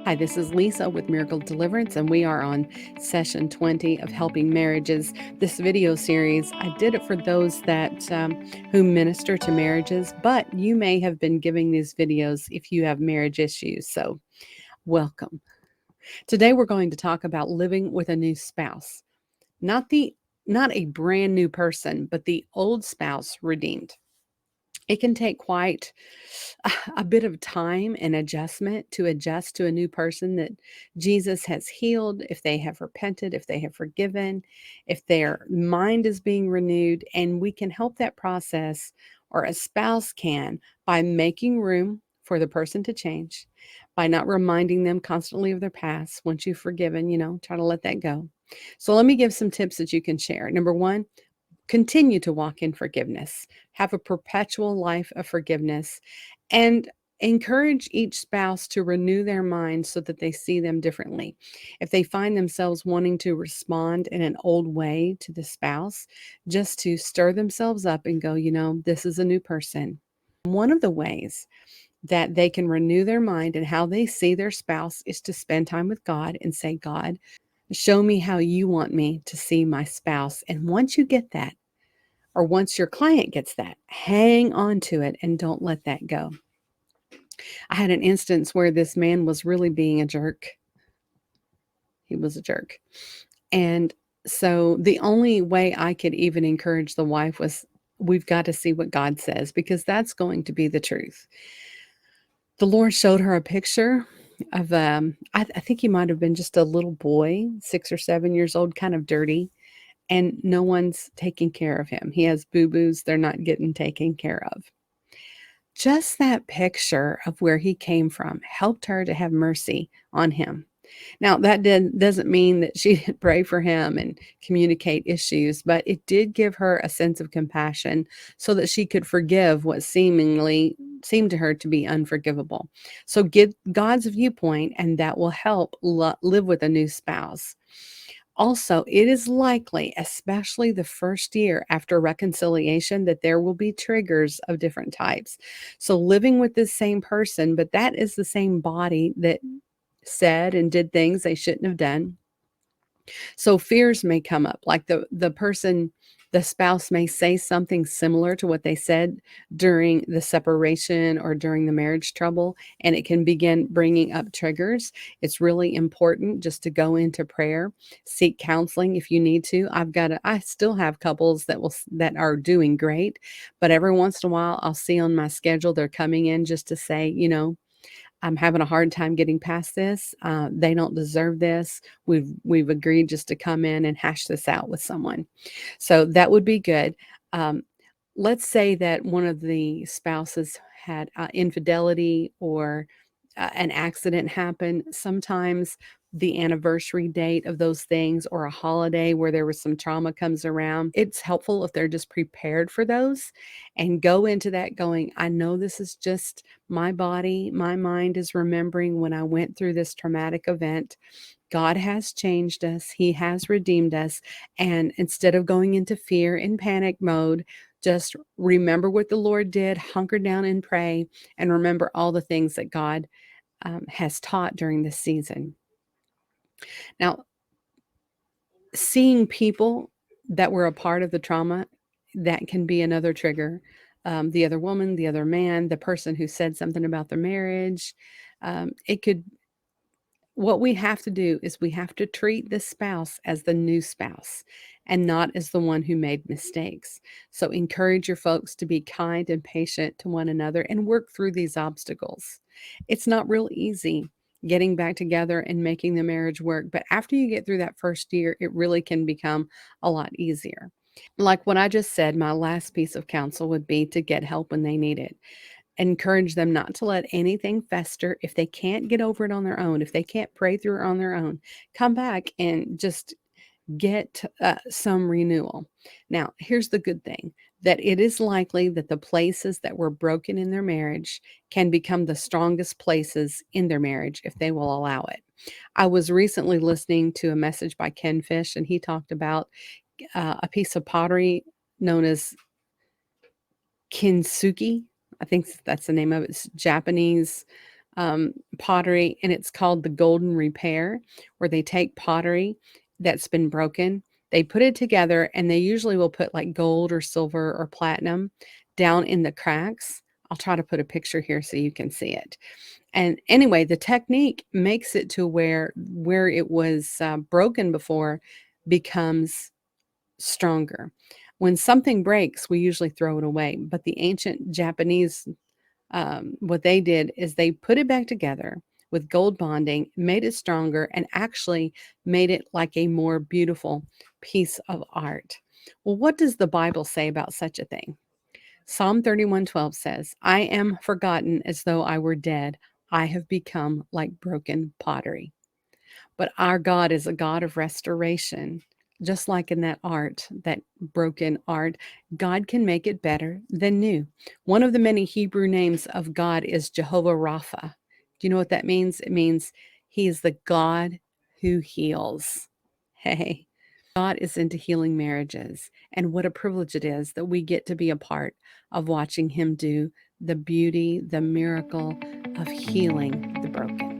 Hi, this is Lisa with Miracle Deliverance, and we are on session 20 of Helping Marriages. This video series, I did it for those that who minister to marriages, but you may have been giving these videos if you have marriage issues. So, welcome. Today, we're going to talk about living with a new spouse, not the not a brand new person, but the old spouse redeemed. It can take quite a bit of time and adjustment to adjust to a new person that Jesus has healed, if they have repented, if they have forgiven, if their mind is being renewed. And we can help that process, or a spouse can, by making room for the person to change, by not reminding them constantly of their past. Once you've forgiven, try to let that go. So let me give some tips that you can share. Number one, continue to walk in forgiveness, have a perpetual life of forgiveness, and encourage each spouse to renew their mind so that they see them differently. If they find themselves wanting to respond in an old way to the spouse, just to stir themselves up and go, this is a new person. One of the ways that they can renew their mind and how they see their spouse is to spend time with God and say, God, show me how you want me to see my spouse. And once you get that, or once your client gets that, hang on to it and don't let that go. I had an instance where this man was really being a jerk. He was a jerk. And so the only way I could even encourage the wife was, we've got to see what God says, because that's going to be the truth. The Lord showed her a picture of, I think he might have been just a little boy, 6 or 7 years old, kind of dirty, and no one's taking care of him. He has boo-boos, they're not getting taken care of. Just that picture of where he came from helped her to have mercy on him. Now, that doesn't mean that she didn't pray for him and communicate issues, but it did give her a sense of compassion so that she could forgive what seemingly seemed to her to be unforgivable. So get God's viewpoint, and that will help live with a new spouse. Also, it is likely, especially the first year after reconciliation, that there will be triggers of different types. So, living with this same person, but that is the same body that said and did things they shouldn't have done. So fears may come up, like the spouse may say something similar to what they said during the separation or during the marriage trouble, and it can begin bringing up triggers. It's really important just to go into prayer, seek counseling if you need to. I still have couples that are doing great, but every once in a while I'll see on my schedule they're coming in just to say, I'm having a hard time getting past this. They don't deserve this. We've agreed just to come in and hash this out with someone. So that would be good. Um, let's say that one of the spouses had infidelity, or an accident happen. Sometimes the anniversary date of those things, or a holiday where there was some trauma, comes around. It's helpful if they're just prepared for those and go into that going, I know this is just my body. My mind is remembering when I went through this traumatic event. God has changed us. He has redeemed us. And instead of going into fear and panic mode, just remember what the Lord did, hunker down and pray, and remember all the things that God has taught during this season. Now, seeing people that were a part of the trauma, that can be another trigger. The other woman, the other man, the person who said something about their marriage. It could What we have to do is we have to treat the spouse as the new spouse and not as the one who made mistakes. So encourage your folks to be kind and patient to one another and work through these obstacles. It's not real easy getting back together and making the marriage work, but after you get through that first year, it really can become a lot easier. Like what I just said, my last piece of counsel would be to get help when they need it. Encourage them not to let anything fester. If they can't get over it on their own, if they can't pray through it on their own, come back and just get some renewal. Now, here's the good thing, that it is likely that the places that were broken in their marriage can become the strongest places in their marriage if they will allow it. I was recently listening to a message by Ken Fish, and he talked about a piece of pottery known as kintsugi. I think that's the name of it. It's Japanese pottery, and it's called the golden repair, where they take pottery that's been broken, they put it together, and they usually will put like gold or silver or platinum down in the cracks. I'll try to put a picture here so you can see it. And anyway, the technique makes it to where it was broken before becomes stronger. When something breaks, we usually throw it away. But the ancient Japanese, what they did is they put it back together with gold bonding, made it stronger, and actually made it like a more beautiful piece of art. Well, what does the Bible say about such a thing? Psalm 31:12 says, I am forgotten as though I were dead. I have become like broken pottery. But our God is a God of restoration. Just like in that art, that broken art, God can make it better than new. One of the many Hebrew names of God is Jehovah Rapha. Do you know what that means? It means He is the God who heals. Hey, God is into healing marriages. And what a privilege it is that we get to be a part of watching Him do the beauty, the miracle of healing the broken.